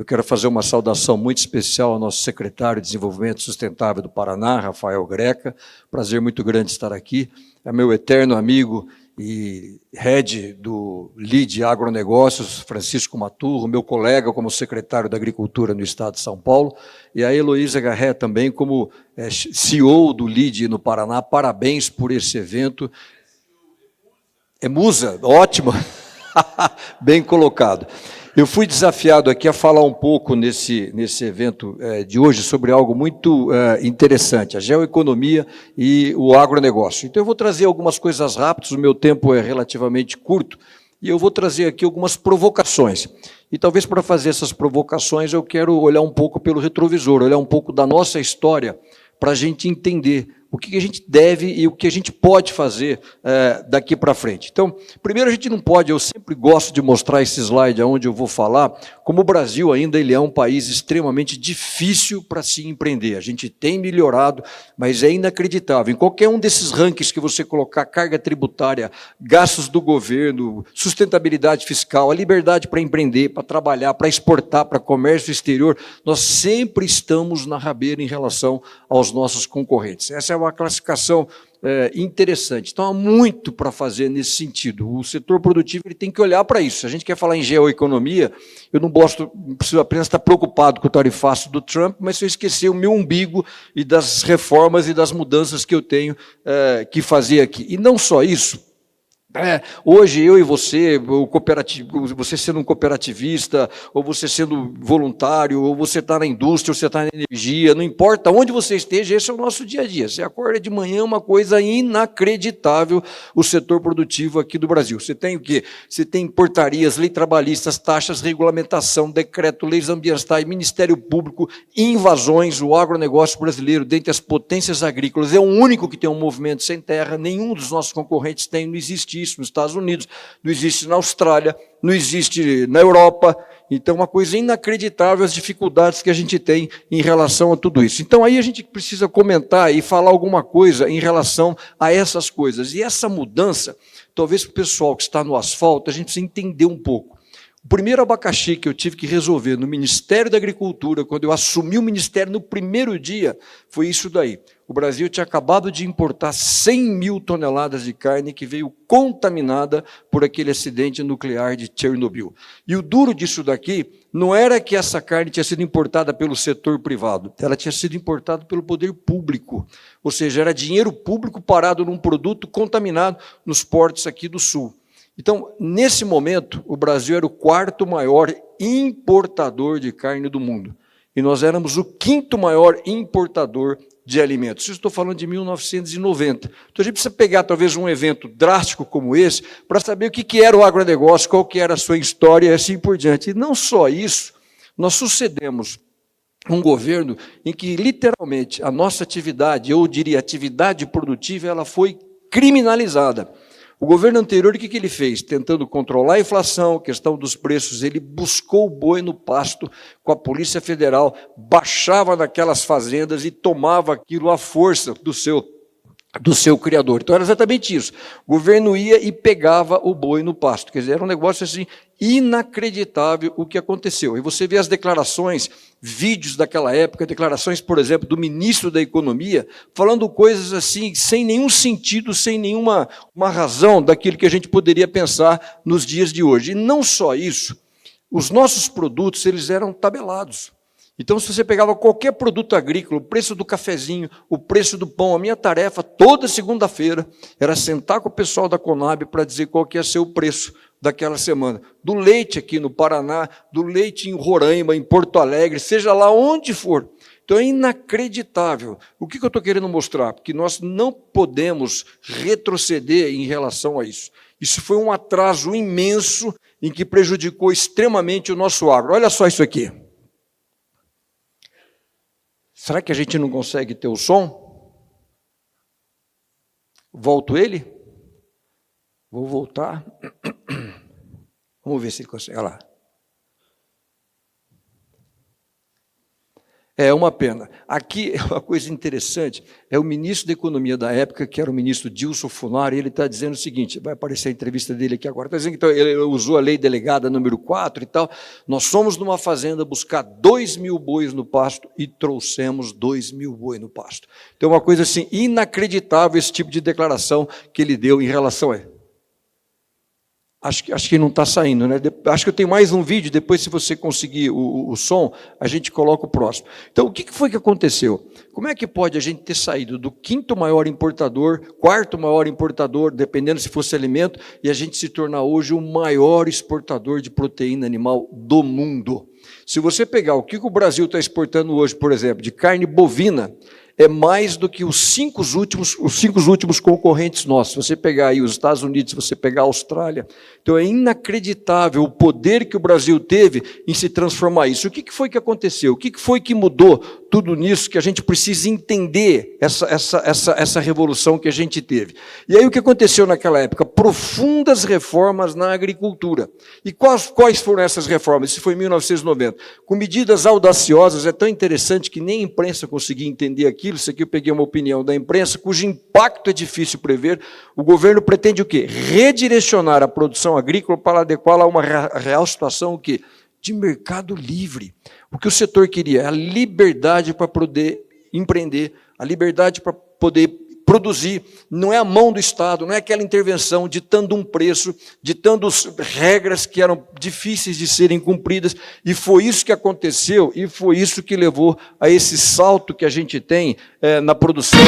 Eu quero fazer uma saudação muito especial ao nosso secretário de Desenvolvimento Sustentável do Paraná, Rafael Greca. Prazer muito grande estar aqui. É meu eterno amigo e head do LID Agronegócios, Francisco Maturro, meu colega como secretário da Agricultura no Estado de São Paulo, e a Heloísa Garré também como CEO do LID no Paraná. Parabéns por esse evento. É Musa, ótimo, bem colocado. Eu fui desafiado aqui a falar um pouco nesse evento de hoje sobre algo muito interessante, a geoeconomia e o agronegócio. Então, eu vou trazer algumas coisas rápidas, o meu tempo é relativamente curto, e eu vou trazer aqui algumas provocações. E talvez para fazer essas provocações eu quero olhar um pouco pelo retrovisor, olhar um pouco da nossa história para a gente entender o que a gente deve e o que a gente pode fazer daqui para frente. Então, primeiro a gente não pode, eu sempre gosto de mostrar esse slide onde eu vou falar, como o Brasil ainda ele é um país extremamente difícil para se empreender. A gente tem melhorado, mas é inacreditável. Em qualquer um desses rankings que você colocar, carga tributária, gastos do governo, sustentabilidade fiscal, a liberdade para empreender, para trabalhar, para exportar, para comércio exterior, nós sempre estamos na rabeira em relação aos nossos concorrentes. Essa é uma classificação interessante. Então, há muito para fazer nesse sentido. O setor produtivo ele tem que olhar para isso. Se a gente quer falar em geoeconomia, eu não preciso apenas estar preocupado com o tarifaço do Trump, mas se eu esquecer o meu umbigo e das reformas e das mudanças que eu tenho que fazer aqui. E não só isso. Hoje, eu e você, você sendo um cooperativista, ou você sendo voluntário, ou você está na indústria, ou você está na energia, não importa onde você esteja, esse é o nosso dia a dia. Você acorda de manhã, uma coisa inacreditável, o setor produtivo aqui do Brasil. Você tem o quê? Você tem portarias, leis trabalhistas, taxas, regulamentação, decreto, leis ambientais, Ministério Público, invasões. O agronegócio brasileiro, dentre as potências agrícolas, é o único que tem um movimento sem terra, nenhum dos nossos concorrentes tem, não existe isso nos Estados Unidos, não existe na Austrália, não existe na Europa. Então, uma coisa inacreditável as dificuldades que a gente tem em relação a tudo isso. Então, aí a gente precisa comentar e falar alguma coisa em relação a essas coisas. E essa mudança, talvez para o pessoal que está no asfalto, a gente precisa entender um pouco. O primeiro abacaxi que eu tive que resolver no Ministério da Agricultura, quando eu assumi o Ministério no primeiro dia, foi isso daí. O Brasil tinha acabado de importar 100 mil toneladas de carne que veio contaminada por aquele acidente nuclear de Chernobyl. E o duro disso daqui não era que essa carne tinha sido importada pelo setor privado, ela tinha sido importada pelo poder público. Ou seja, era dinheiro público parado num produto contaminado nos portos aqui do Sul. Então, nesse momento, o Brasil era o quarto maior importador de carne do mundo. E nós éramos o quinto maior importador de alimentos. Isso estou falando de 1990. Então, a gente precisa pegar, talvez, um evento drástico como esse, para saber o que era o agronegócio, qual que era a sua história e assim por diante. E não só isso, nós sucedemos um governo em que, literalmente, a nossa atividade, eu diria atividade produtiva, ela foi criminalizada. O governo anterior, o que ele fez? Tentando controlar a inflação, a questão dos preços, ele buscou o boi no pasto com a Polícia Federal, baixava naquelas fazendas e tomava aquilo à força do seu criador. Então, era exatamente isso. O governo ia e pegava o boi no pasto. Quer dizer, era um negócio assim inacreditável o que aconteceu. E você vê as declarações, vídeos daquela época, declarações, por exemplo, do ministro da Economia, falando coisas assim, sem nenhum sentido, sem nenhuma razão daquilo que a gente poderia pensar nos dias de hoje. E não só isso, os nossos produtos, eles eram tabelados. Então, se você pegava qualquer produto agrícola, o preço do cafezinho, o preço do pão, a minha tarefa, toda segunda-feira, era sentar com o pessoal da Conab para dizer qual que ia ser o preço daquela semana. Do leite aqui no Paraná, do leite em Roraima, em Porto Alegre, seja lá onde for. Então, é inacreditável. O que eu estou querendo mostrar? Porque nós não podemos retroceder em relação a isso. Isso foi um atraso imenso em que prejudicou extremamente o nosso agro. Olha só isso aqui. Será que a gente não consegue ter o som? Volto ele? Vou voltar. Vamos ver se ele consegue. Olha lá. É uma pena. Aqui é uma coisa interessante, é o ministro da Economia da época, que era o ministro Dilson Funari, ele está dizendo o seguinte, vai aparecer a entrevista dele aqui agora, está dizendo que então, ele usou a lei delegada número 4 e tal, nós fomos numa fazenda buscar 2.000 bois no pasto e trouxemos 2.000 bois no pasto. Então, uma coisa assim, inacreditável esse tipo de declaração que ele deu em relação a... Acho que não está saindo, né? Acho que eu tenho mais um vídeo, depois se você conseguir o som, a gente coloca o próximo. Então, o que foi que aconteceu? Como é que pode a gente ter saído do 5º maior importador, 4º maior importador, dependendo se fosse alimento, e a gente se tornar hoje o maior exportador de proteína animal do mundo? Se você pegar o que o Brasil está exportando hoje, por exemplo, de carne bovina, é mais do que os cinco últimos concorrentes nossos. Se você pegar aí os Estados Unidos, se você pegar a Austrália. Então é inacreditável o poder que o Brasil teve em se transformar isso. O que foi que aconteceu? O que foi que mudou tudo nisso que a gente precisa entender essa revolução que a gente teve? E aí o que aconteceu naquela época? Profundas reformas na agricultura. E quais foram essas reformas? Isso foi em 1990. Com medidas audaciosas, é tão interessante que nem a imprensa conseguia entender aquilo. Isso aqui eu peguei uma opinião da imprensa, cujo impacto é difícil prever. O governo pretende o quê? Redirecionar a produção agrícola para adequá-la a uma real situação o quê? De mercado livre. O que o setor queria é a liberdade para poder empreender, a liberdade para poder produzir, não é a mão do Estado, não é aquela intervenção ditando um preço, ditando regras que eram difíceis de serem cumpridas, e foi isso que aconteceu, e foi isso que levou a esse salto que a gente tem na produção.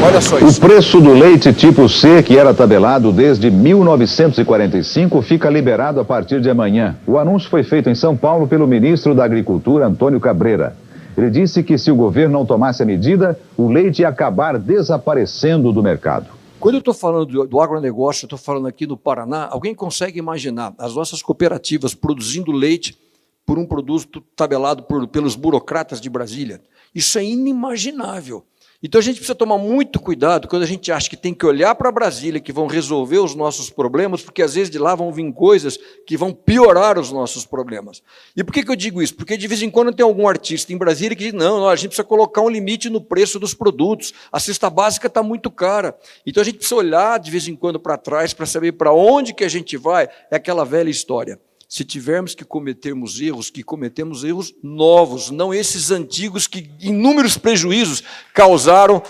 Olha só isso. O preço do leite tipo C, que era tabelado desde 1945, fica liberado a partir de amanhã. O anúncio foi feito em São Paulo pelo ministro da Agricultura, Antônio Cabreira. Ele disse que se o governo não tomasse a medida, o leite ia acabar desaparecendo do mercado. Quando eu estou falando do agronegócio, eu estou falando aqui no Paraná, alguém consegue imaginar as nossas cooperativas produzindo leite por um produto tabelado pelos burocratas de Brasília? Isso é inimaginável. Então a gente precisa tomar muito cuidado quando a gente acha que tem que olhar para Brasília, que vão resolver os nossos problemas, porque às vezes de lá vão vir coisas que vão piorar os nossos problemas. E por que eu digo isso? Porque de vez em quando tem algum artista em Brasília que diz, não, a gente precisa colocar um limite no preço dos produtos, a cesta básica está muito cara. Então a gente precisa olhar de vez em quando para trás para saber para onde que a gente vai, é aquela velha história. Se tivermos que cometermos erros, que cometemos erros novos, não esses antigos que inúmeros prejuízos causaram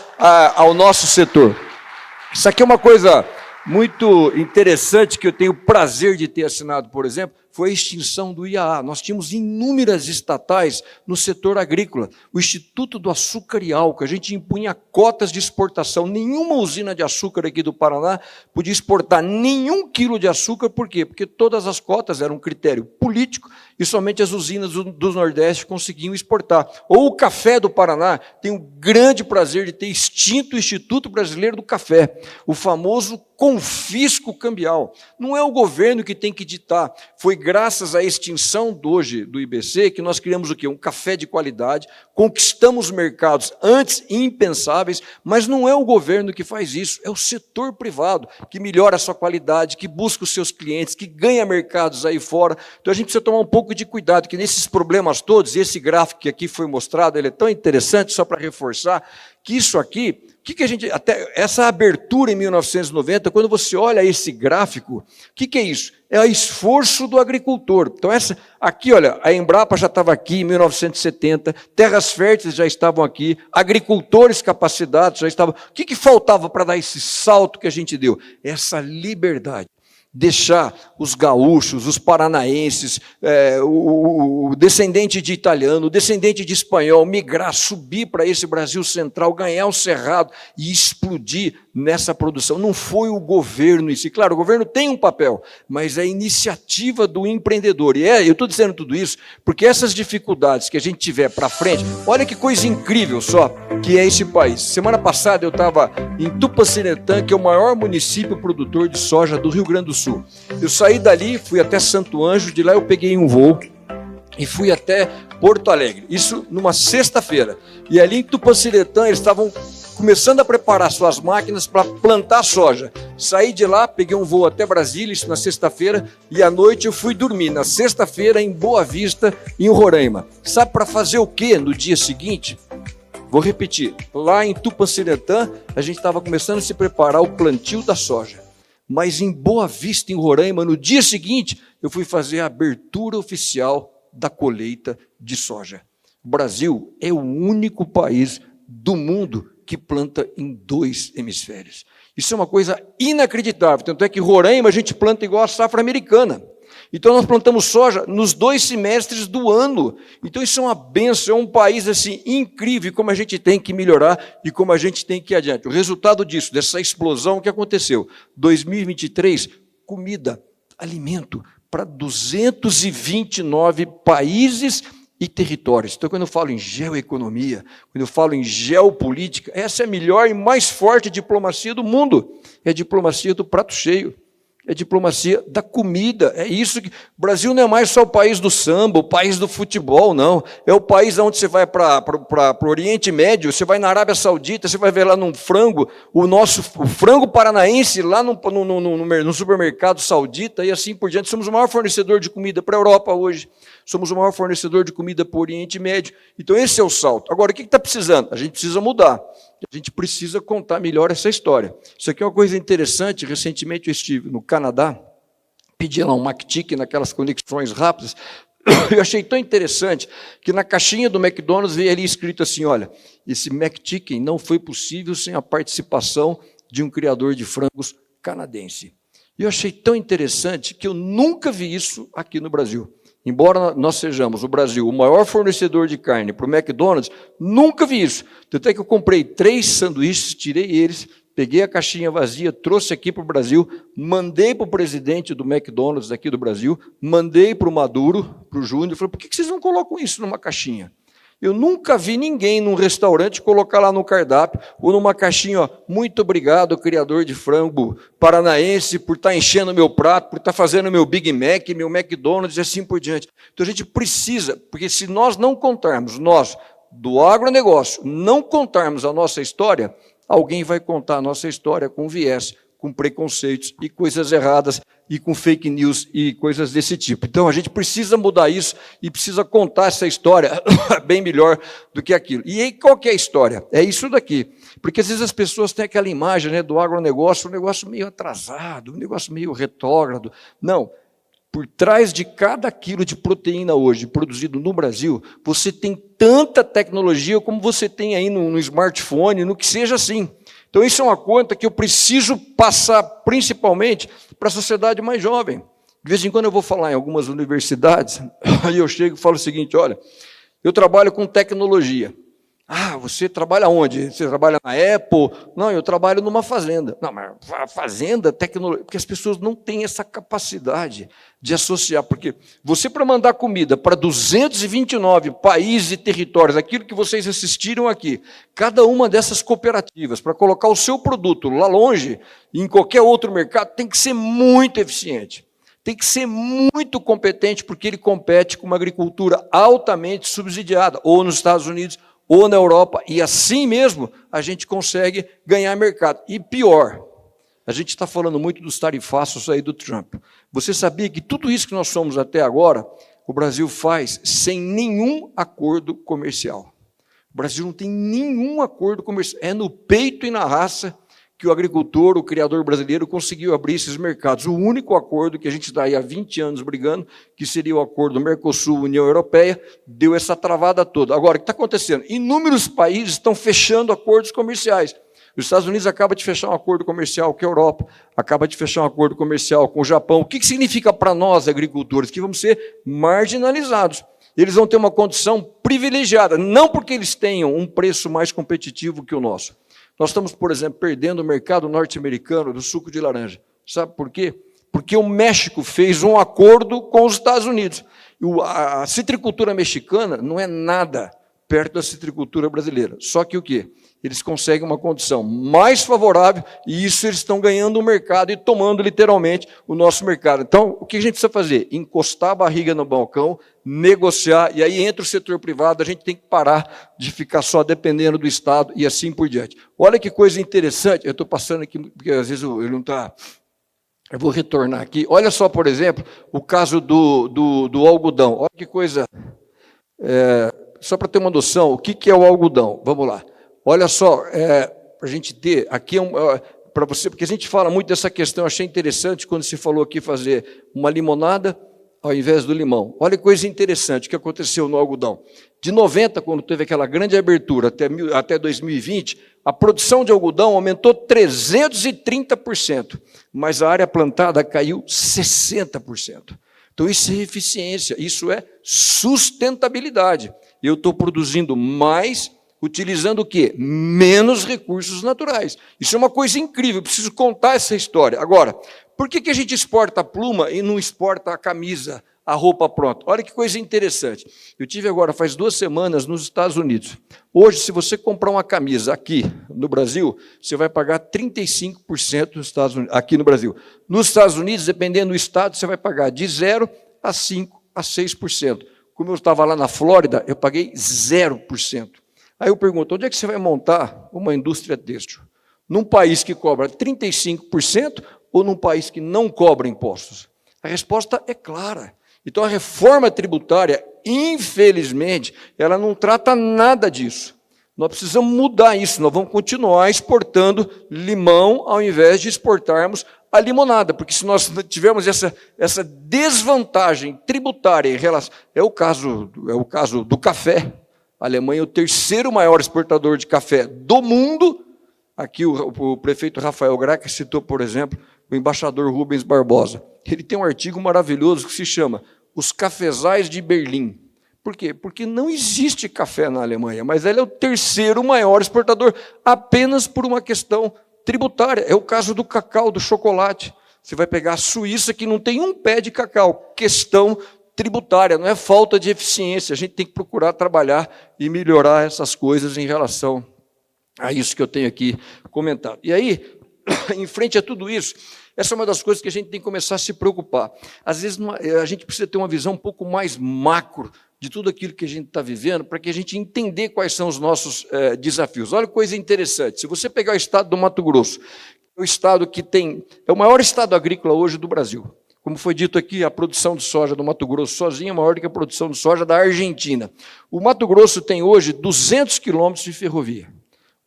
ao nosso setor. Isso aqui é uma coisa muito interessante que eu tenho o prazer de ter assinado, por exemplo, foi a extinção do IAA. Nós tínhamos inúmeras estatais no setor agrícola. O Instituto do Açúcar e Álcool, a gente impunha cotas de exportação. Nenhuma usina de açúcar aqui do Paraná podia exportar nenhum quilo de açúcar. Por quê? Porque todas as cotas eram um critério político e somente as usinas do Nordeste conseguiam exportar. Ou o café do Paraná tem o grande prazer de ter extinto o Instituto Brasileiro do Café, o famoso confisco cambial. Não é o governo que tem que ditar. Foi graças à extinção do IBC que nós criamos o quê? Um café de qualidade, conquistamos mercados antes impensáveis, mas não é o governo que faz isso, é o setor privado que melhora a sua qualidade, que busca os seus clientes, que ganha mercados aí fora. Então a gente precisa tomar um pouco de cuidado, que nesses problemas todos, e esse gráfico que aqui foi mostrado, ele é tão interessante, só para reforçar, que isso aqui, que a gente, até essa abertura em 1990, quando você olha esse gráfico, o que é isso? É o esforço do agricultor. Então, aqui, olha, a Embrapa já estava aqui em 1970, terras férteis já estavam aqui, agricultores capacitados já estavam. O que faltava para dar esse salto que a gente deu? Essa liberdade. Deixar os gaúchos, os paranaenses, o descendente de italiano, o descendente de espanhol, migrar, subir para esse Brasil central, ganhar o cerrado e explodir nessa produção. Não foi o governo em si. Claro, o governo tem um papel, mas é a iniciativa do empreendedor. E eu estou dizendo tudo isso porque essas dificuldades que a gente tiver para frente, olha que coisa incrível só que é esse país. Semana passada eu estava em Tupanciretã, que é o maior município produtor de soja do Rio Grande do Sul. Eu saí dali, fui até Santo Anjo, de lá eu peguei um voo e fui até Porto Alegre. Isso numa sexta-feira. E ali em Tupanciretã eles estavam começando a preparar suas máquinas para plantar soja. Saí de lá, peguei um voo até Brasília, isso na sexta-feira, e à noite eu fui dormir, na sexta-feira, em Boa Vista, em Roraima. Sabe para fazer o quê no dia seguinte? Vou repetir, lá em Tupanciretã, a gente estava começando a se preparar o plantio da soja. Mas em Boa Vista, em Roraima, no dia seguinte, eu fui fazer a abertura oficial da colheita de soja. O Brasil é o único país do mundo que planta em 2 hemisférios. Isso é uma coisa inacreditável, tanto é que Roraima a gente planta igual a safra americana. Então nós plantamos soja nos 2 semestres do ano. Então isso é uma benção, é um país assim incrível, como a gente tem que melhorar e como a gente tem que ir adiante. O resultado disso, dessa explosão que aconteceu, 2023, comida, alimento para 229 países e territórios. Então, quando eu falo em geoeconomia, quando eu falo em geopolítica, essa é a melhor e mais forte diplomacia do mundo. É a diplomacia do prato cheio. É a diplomacia da comida. É isso que... O Brasil não é mais só o país do samba, o país do futebol, não. É o país onde você vai para o Oriente Médio, você vai na Arábia Saudita, você vai ver lá num frango, o frango paranaense lá no supermercado saudita e assim por diante. Somos o maior fornecedor de comida para a Europa hoje. Somos o maior fornecedor de comida para o Oriente Médio. Então esse é o salto. Agora, o que está precisando? A gente precisa mudar. A gente precisa contar melhor essa história. Isso aqui é uma coisa interessante. Recentemente eu estive no Canadá, pedi lá um McChicken, naquelas conexões rápidas. Eu achei tão interessante que na caixinha do McDonald's veio ali escrito assim, olha, esse McChicken não foi possível sem a participação de um criador de frangos canadense. E eu achei tão interessante que eu nunca vi isso aqui no Brasil. Embora nós sejamos, o Brasil, o maior fornecedor de carne para o McDonald's, nunca vi isso. Tanto é que eu comprei 3 sanduíches, tirei eles, peguei a caixinha vazia, trouxe aqui para o Brasil, mandei para o presidente do McDonald's aqui do Brasil, mandei para o Maduro, para o Júnior, falei, por que vocês não colocam isso numa caixinha? Eu nunca vi ninguém num restaurante colocar lá no cardápio ou numa caixinha, ó, muito obrigado, criador de frango paranaense, por estar enchendo meu prato, por estar fazendo meu Big Mac, meu McDonald's e assim por diante. Então a gente precisa, porque se nós não contarmos, nós, do agronegócio, não contarmos a nossa história, alguém vai contar a nossa história com viés, com preconceitos e coisas erradas e com fake news e coisas desse tipo. Então, a gente precisa mudar isso e precisa contar essa história bem melhor do que aquilo. E aí, qual que é a história? É isso daqui. Porque, às vezes, as pessoas têm aquela imagem, né, do agronegócio, um negócio meio atrasado, um negócio meio retrógrado. Não. Por trás de cada quilo de proteína hoje produzido no Brasil, você tem tanta tecnologia como você tem aí no smartphone, no que seja assim. Então, isso é uma conta que eu preciso passar principalmente para a sociedade mais jovem. De vez em quando eu vou falar em algumas universidades, aí eu chego e falo o seguinte, olha, eu trabalho com tecnologia. Ah, você trabalha onde? Você trabalha na Apple? Não, eu trabalho numa fazenda. Não, mas a fazenda, tecnologia... Porque as pessoas não têm essa capacidade de associar. Porque você, para mandar comida para 229 países e territórios, aquilo que vocês assistiram aqui, cada uma dessas cooperativas, para colocar o seu produto lá longe, em qualquer outro mercado, tem que ser muito eficiente. Tem que ser muito competente, porque ele compete com uma agricultura altamente subsidiada, ou nos Estados Unidos, ou na Europa, e assim mesmo a gente consegue ganhar mercado. E pior, a gente está falando muito dos tarifaços aí do Trump. Você sabia que tudo isso que nós somos até agora, o Brasil faz sem nenhum acordo comercial. O Brasil não tem nenhum acordo comercial. É no peito e na raça que o agricultor, o criador brasileiro, conseguiu abrir esses mercados. O único acordo que a gente está aí há 20 anos brigando, que seria o acordo Mercosul-União Europeia, deu essa travada toda. Agora, o que está acontecendo? Inúmeros países estão fechando acordos comerciais. Os Estados Unidos acaba de fechar um acordo comercial com a Europa, acaba de fechar um acordo comercial com o Japão. O que significa para nós, agricultores? Que vamos ser marginalizados. Eles vão ter uma condição privilegiada, não porque eles tenham um preço mais competitivo que o nosso. Nós estamos, por exemplo, perdendo o mercado norte-americano do suco de laranja. Sabe por quê? Porque o México fez um acordo com os Estados Unidos. A citricultura mexicana não é nada perto da citricultura brasileira. Só que o quê? Eles conseguem uma condição mais favorável e isso eles estão ganhando o mercado e tomando literalmente o nosso mercado. Então, o que a gente precisa fazer? Encostar a barriga no balcão, negociar, e aí entra o setor privado, a gente tem que parar de ficar só dependendo do Estado e assim por diante. Olha que coisa interessante, eu estou passando aqui, porque às vezes ele não está... Eu vou retornar aqui. Olha só, por exemplo, o caso do algodão. Olha que coisa... só para ter uma noção, o que é o algodão? Vamos lá. Olha só, para a gente ter, aqui para você, porque a gente fala muito dessa questão, eu achei interessante quando se falou aqui fazer uma limonada ao invés do limão. Olha que coisa interessante, o que aconteceu no algodão. De 90, quando teve aquela grande abertura, até 2020, a produção de algodão aumentou 330%, mas a área plantada caiu 60%. Então isso é eficiência, isso é sustentabilidade. Eu estou produzindo mais, utilizando o quê? Menos recursos naturais. Isso é uma coisa incrível, eu preciso contar essa história. Agora, por que a gente exporta a pluma e não exporta a camisa, a roupa pronta? Olha que coisa interessante. Eu tive agora, faz 2 semanas, nos Estados Unidos. Hoje, se você comprar uma camisa aqui no Brasil, você vai pagar 35% nos Estados Unidos, aqui no Brasil. Nos Estados Unidos, dependendo do estado, você vai pagar de 0% a 5% a 6%. Como eu estava lá na Flórida, eu paguei 0%. Aí eu pergunto, onde é que você vai montar uma indústria têxtil? Num país que cobra 35% ou num país que não cobra impostos? A resposta é clara. Então, a reforma tributária, infelizmente, ela não trata nada disso. Nós precisamos mudar isso, nós vamos continuar exportando limão ao invés de exportarmos a limonada, porque se nós tivermos essa desvantagem tributária em relação... É o caso do café. A Alemanha é o 3º maior exportador de café do mundo. Aqui o prefeito Rafael Greca citou, por exemplo, o embaixador Rubens Barbosa. Ele tem um artigo maravilhoso que se chama Os Cafezais de Berlim. Por quê? Porque não existe café na Alemanha, mas ela é o 3º maior exportador, apenas por uma questão tributária. É o caso do cacau, do chocolate. Você vai pegar a Suíça, que não tem um pé de cacau. Questão tributária, não é falta de eficiência. A gente tem que procurar trabalhar e melhorar essas coisas em relação a isso que eu tenho aqui comentado. E aí, em frente a tudo isso, essa é uma das coisas que a gente tem que começar a se preocupar. Às vezes, a gente precisa ter uma visão um pouco mais macro de tudo aquilo que a gente está vivendo, para que a gente entender quais são os nossos desafios. Olha que coisa interessante. Se você pegar o estado do Mato Grosso, o estado que é o maior estado agrícola hoje do Brasil. Como foi dito aqui, a produção de soja do Mato Grosso sozinha é maior do que a produção de soja da Argentina. O Mato Grosso tem hoje 200 quilômetros de ferrovia.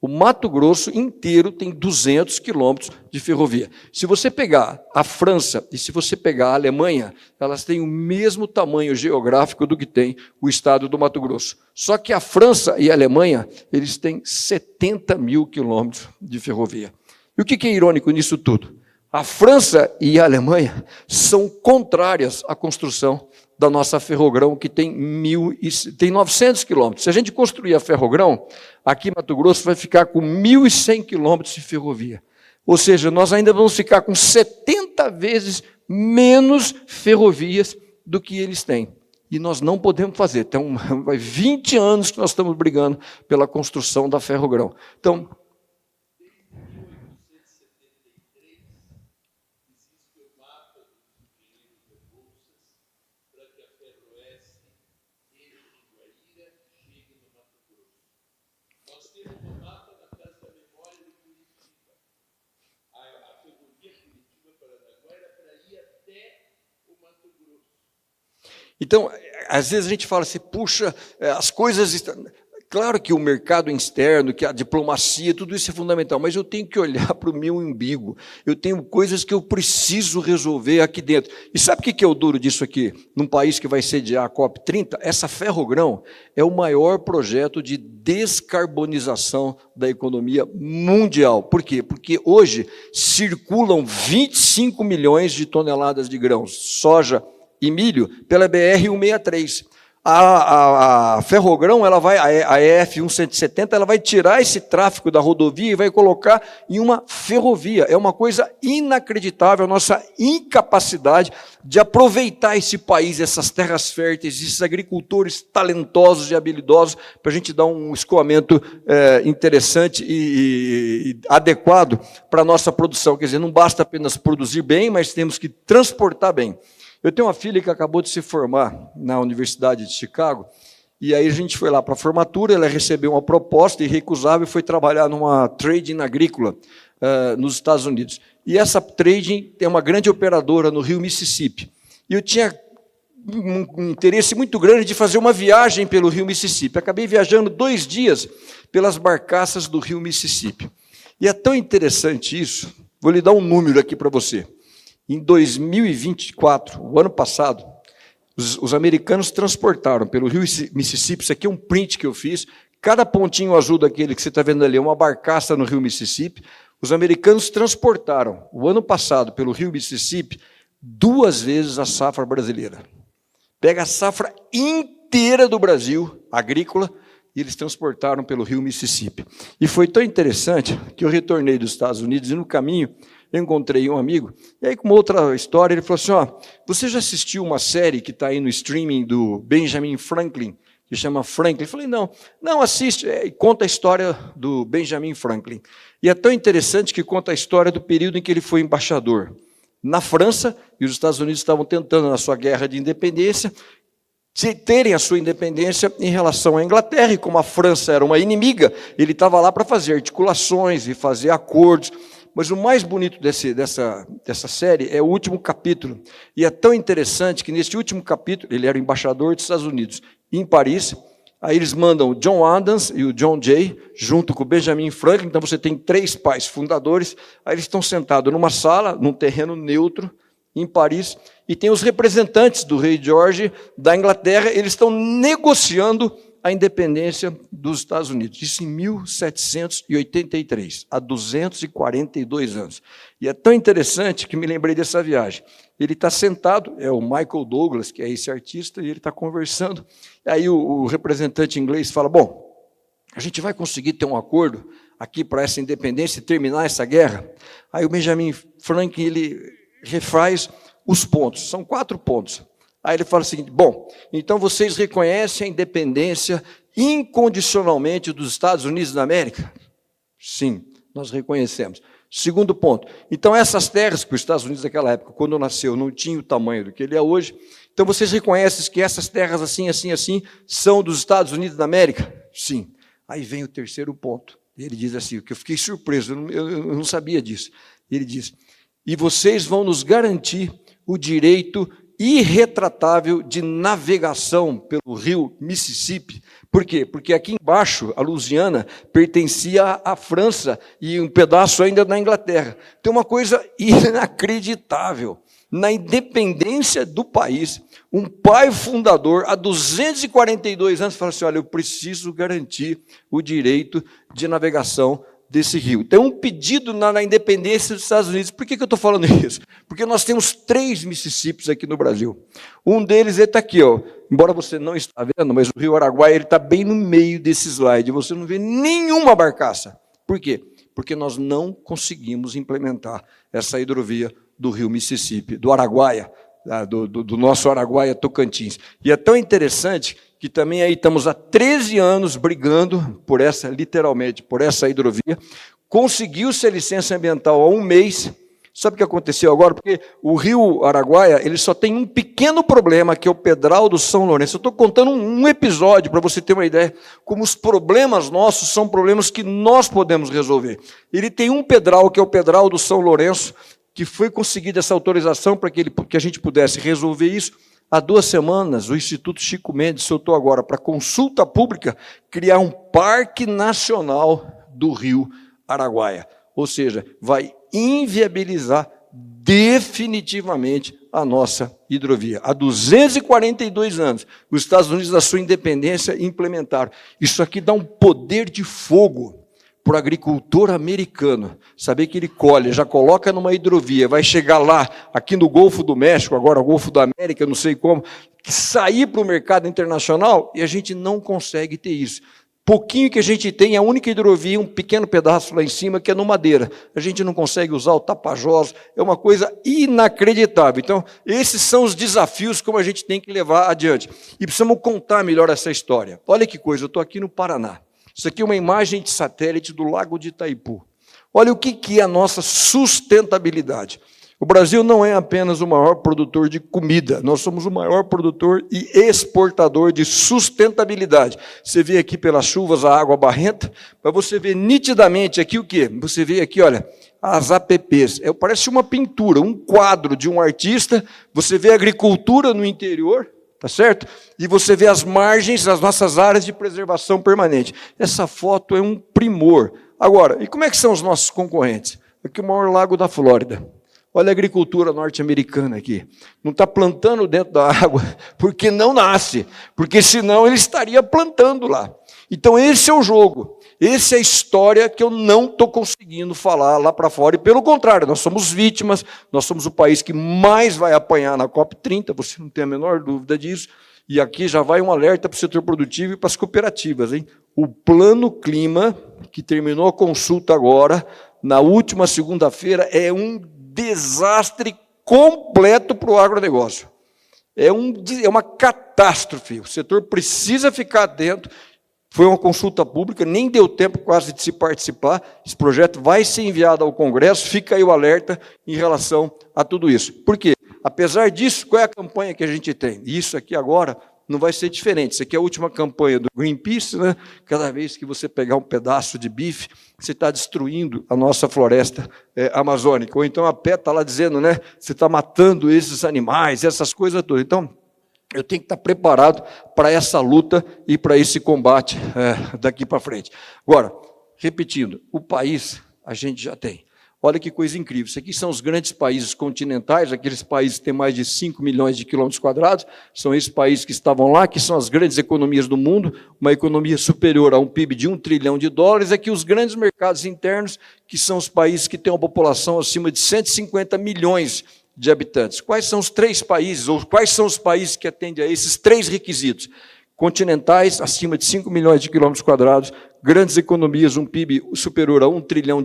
O Mato Grosso inteiro tem 200 quilômetros de ferrovia. Se você pegar a França e se você pegar a Alemanha, elas têm o mesmo tamanho geográfico do que tem o estado do Mato Grosso. Só que a França e a Alemanha, eles têm 70 mil quilômetros de ferrovia. E o que é irônico nisso tudo? A França e a Alemanha são contrárias à construção da nossa Ferrogrão, que tem 900 quilômetros. Se a gente construir a Ferrogrão, aqui em Mato Grosso vai ficar com 1.100 quilômetros de ferrovia. Ou seja, nós ainda vamos ficar com 70 vezes menos ferrovias do que eles têm. E nós não podemos fazer. Então, vai 20 anos que nós estamos brigando pela construção da Ferrogrão. Então, então, às vezes a gente fala assim, puxa, as coisas... Claro que o mercado externo, que a diplomacia, tudo isso é fundamental, mas eu tenho que olhar para o meu umbigo. Eu tenho coisas que eu preciso resolver aqui dentro. E sabe o que é o duro disso aqui? Num país que vai sediar a COP30, essa Ferrogrão é o maior projeto de descarbonização da economia mundial. Por quê? Porque hoje circulam 25 milhões de toneladas de grãos, soja e milho, pela BR-163. A Ferrogrão, ela vai, a EF 170, ela vai tirar esse tráfego da rodovia e vai colocar em uma ferrovia. É uma coisa inacreditável, a nossa incapacidade de aproveitar esse país, essas terras férteis, esses agricultores talentosos e habilidosos, para a gente dar um escoamento interessante e adequado para a nossa produção. Quer dizer, não basta apenas produzir bem, mas temos que transportar bem. Eu tenho uma filha que acabou de se formar na Universidade de Chicago, e aí a gente foi lá para a formatura, ela recebeu uma proposta irrecusável e foi trabalhar numa trading agrícola nos Estados Unidos. E essa trading tem uma grande operadora no rio Mississippi. E eu tinha um interesse muito grande de fazer uma viagem pelo rio Mississippi. Acabei viajando 2 dias pelas barcaças do rio Mississippi. E é tão interessante isso, vou lhe dar um número aqui para você. Em 2024, o ano passado, os americanos transportaram pelo rio Mississippi, isso aqui é um print que eu fiz, cada pontinho azul daquele que você está vendo ali é uma barcaça no rio Mississippi. Os americanos transportaram, o ano passado, pelo rio Mississippi, 2 vezes a safra brasileira. Pega a safra inteira do Brasil, agrícola, e eles transportaram pelo rio Mississippi. E foi tão interessante que eu retornei dos Estados Unidos e no caminho eu encontrei um amigo, e aí com uma outra história, ele falou assim, você já assistiu uma série que está aí no streaming do Benjamin Franklin, que chama Franklin? Eu falei, não assiste, e conta a história do Benjamin Franklin. E é tão interessante que conta a história do período em que ele foi embaixador na França, e os Estados Unidos estavam tentando, na sua guerra de independência, terem a sua independência em relação à Inglaterra, e como a França era uma inimiga, ele estava lá para fazer articulações e fazer acordos. Mas o mais bonito dessa série é o último capítulo. E é tão interessante que nesse último capítulo, ele era o embaixador dos Estados Unidos em Paris, aí eles mandam o John Adams e o John Jay, junto com o Benjamin Franklin, então você tem 3 pais fundadores, aí eles estão sentados numa sala, num terreno neutro, em Paris, e tem os representantes do rei George da Inglaterra, eles estão negociando a independência dos Estados Unidos. Isso em 1783, há 242 anos. E é tão interessante que me lembrei dessa viagem. Ele está sentado, é o Michael Douglas, que é esse artista, e ele está conversando. Aí o representante inglês fala, bom, a gente vai conseguir ter um acordo aqui para essa independência e terminar essa guerra? Aí o Benjamin Franklin, ele refaz os pontos, são 4 pontos. Aí ele fala o seguinte, bom, então vocês reconhecem a independência incondicionalmente dos Estados Unidos da América? Sim, nós reconhecemos. Segundo ponto, então essas terras que os Estados Unidos naquela época, quando nasceu, não tinham o tamanho do que ele é hoje, então vocês reconhecem que essas terras assim, assim, assim, são dos Estados Unidos da América? Sim. Aí vem o terceiro ponto. Ele diz assim, que eu fiquei surpreso, eu não sabia disso. Ele diz, e vocês vão nos garantir o direito irretratável de navegação pelo rio Mississippi. Por quê? Porque aqui embaixo, a Louisiana pertencia à França e um pedaço ainda da Inglaterra. Tem uma coisa inacreditável. Na independência do país, um pai fundador, há 242 anos, fala assim, olha, eu preciso garantir o direito de navegação desse rio. Tem um pedido na independência dos Estados Unidos. Por que eu estou falando isso? Porque nós temos 3 Mississippis aqui no Brasil. Um deles está aqui, embora você não está vendo, mas o rio Araguaia está bem no meio desse slide. Você não vê nenhuma barcaça. Por quê? Porque nós não conseguimos implementar essa hidrovia do rio Mississippi, do Araguaia, do nosso Araguaia Tocantins. E é tão interessante que também aí estamos há 13 anos brigando por literalmente, por essa hidrovia. Conseguiu-se a licença ambiental há 1 mês. Sabe o que aconteceu agora? Porque o rio Araguaia, ele só tem um pequeno problema, que é o Pedral do São Lourenço. Eu estou contando um episódio para você ter uma ideia, como os problemas nossos são problemas que nós podemos resolver. Ele tem um pedral, que é o Pedral do São Lourenço, que foi conseguida essa autorização para que a gente pudesse resolver isso. Há 2 semanas, o Instituto Chico Mendes soltou agora, para consulta pública, criar um Parque Nacional do Rio Araguaia. Ou seja, vai inviabilizar definitivamente a nossa hidrovia. Há 242 anos, os Estados Unidos, da sua independência, implementaram. Isso aqui dá um poder de fogo para o agricultor americano saber que ele colhe, já coloca numa hidrovia, vai chegar lá, aqui no Golfo do México, agora Golfo da América, não sei como, sair para o mercado internacional, e a gente não consegue ter isso. Pouquinho que a gente tem, a única hidrovia, um pequeno pedaço lá em cima, que é no Madeira. A gente não consegue usar o Tapajós, é uma coisa inacreditável. Então, esses são os desafios como a gente tem que levar adiante. E precisamos contar melhor essa história. Olha que coisa, eu estou aqui no Paraná. Isso aqui é uma imagem de satélite do Lago de Itaipu. Olha o que é a nossa sustentabilidade. O Brasil não é apenas o maior produtor de comida, nós somos o maior produtor e exportador de sustentabilidade. Você vê aqui pelas chuvas a água barrenta, mas você vê nitidamente aqui o quê? Você vê aqui, olha, as APPs. Parece uma pintura, um quadro de um artista, você vê a agricultura no interior, tá certo? E você vê as margens, as nossas áreas de preservação permanente. Essa foto é um primor. Agora, e como é que são os nossos concorrentes? Aqui o maior lago da Flórida. Olha a agricultura norte-americana aqui. Não está plantando dentro da água, porque não nasce, porque senão ele estaria plantando lá. Então esse é o jogo, essa é a história que eu não estou conseguindo falar lá para fora, e pelo contrário, nós somos vítimas, nós somos o país que mais vai apanhar na COP30, você não tem a menor dúvida disso, e aqui já vai um alerta para o setor produtivo e para as cooperativas, hein? O Plano Clima, que terminou a consulta agora, na última segunda-feira, é um desastre completo para o agronegócio. É uma catástrofe. O setor precisa ficar atento. Foi uma consulta pública, nem deu tempo quase de se participar. Esse projeto vai ser enviado ao Congresso, fica aí o alerta em relação a tudo isso. Por quê? Apesar disso, qual é a campanha que a gente tem? E isso aqui agora não vai ser diferente. Isso aqui é a última campanha do Greenpeace, né? Cada vez que você pegar um pedaço de bife, você está destruindo a nossa floresta amazônica. Ou então a PET está lá dizendo, né? Você está matando esses animais, essas coisas todas. Então, eu tenho que estar preparado para essa luta e para esse combate daqui para frente. Agora, repetindo, o país a gente já tem. Olha que coisa incrível. Isso aqui são os grandes países continentais, aqueles países que têm mais de 5 milhões de quilômetros quadrados, são esses países que estavam lá, que são as grandes economias do mundo, uma economia superior a um PIB de $1 trilhão, aqui os grandes mercados internos, que são os países que têm uma população acima de 150 milhões de habitantes. Quais são os 3 países, ou quais são os países que atendem a esses 3 requisitos? Continentais, acima de 5 milhões de quilômetros quadrados, grandes economias, um PIB superior a $1 trilhão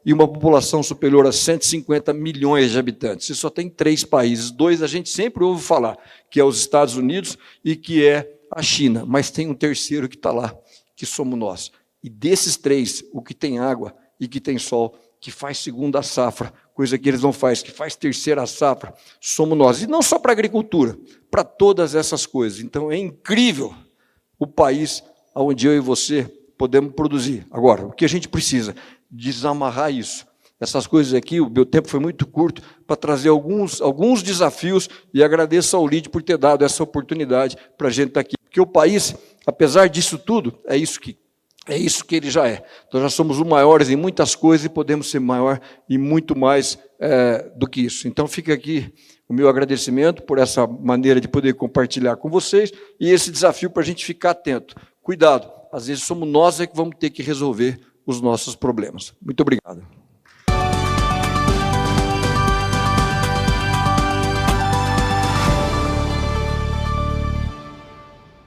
e uma população superior a 150 milhões de habitantes. Você só tem 3 países, 2 a gente sempre ouve falar, que é os Estados Unidos e que é a China, mas tem um terceiro que está lá, que somos nós. E desses 3, o que tem água e que tem sol, que faz segunda safra, coisa que eles não fazem, que faz terceira safra, somos nós. E não só para a agricultura, para todas essas coisas. Então, é incrível o país onde eu e você podemos produzir. Agora, o que a gente precisa? Desamarrar isso. Essas coisas aqui, o meu tempo foi muito curto para trazer alguns desafios, e agradeço ao LIDE por ter dado essa oportunidade para a gente estar aqui. Porque o país, apesar disso tudo, é isso que ele já é. Nós já somos os maiores em muitas coisas e podemos ser maior em muito mais do que isso. Então, fica aqui o meu agradecimento por essa maneira de poder compartilhar com vocês e esse desafio para a gente ficar atento. Cuidado, às vezes somos nós que vamos ter que resolver os nossos problemas. Muito obrigado.